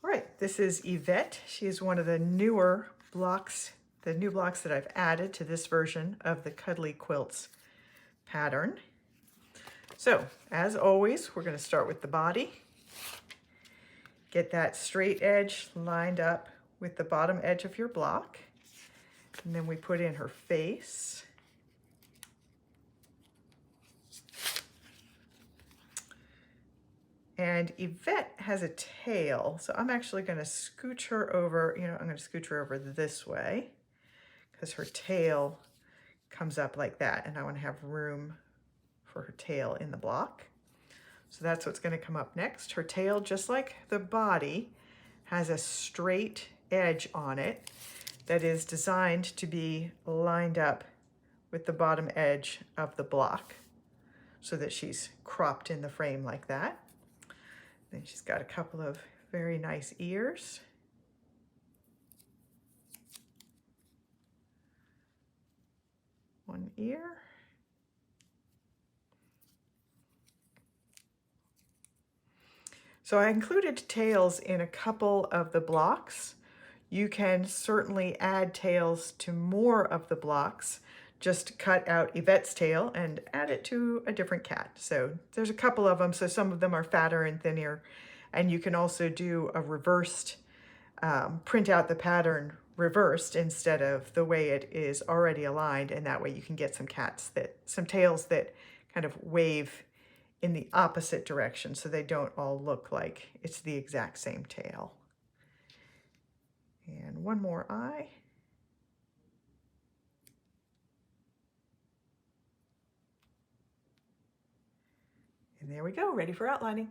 All right, this is Yvette. She is one of the newer blocks, the new blocks that I've added to this version of the Cuddly Quilts pattern. So, as always, we're going to start with the body. Get that straight edge lined up with the bottom edge of your block. And then we put in her face. And Yvette has a tail, so I'm actually going to scooch her over, I'm going to scooch her over this way because her tail comes up like that, and I want to have room for her tail in the block. So that's what's going to come up next. Her tail, just like the body, has a straight edge on it that is designed to be lined up with the bottom edge of the block so that she's cropped in the frame like that. Then she's got a couple of very nice ears. One ear. So I included tails in a couple of the blocks. You can certainly add tails to more of the blocks. Just cut out Yvette's tail and add it to a different cat. So there's a couple of them, so some of them are fatter and thinner. And you can also do a reversed, print out the pattern reversed instead of the way it is already aligned, and that way you can get some tails that kind of wave in the opposite direction so they don't all look like it's the exact same tail. And one more eye. And there we go, ready for outlining.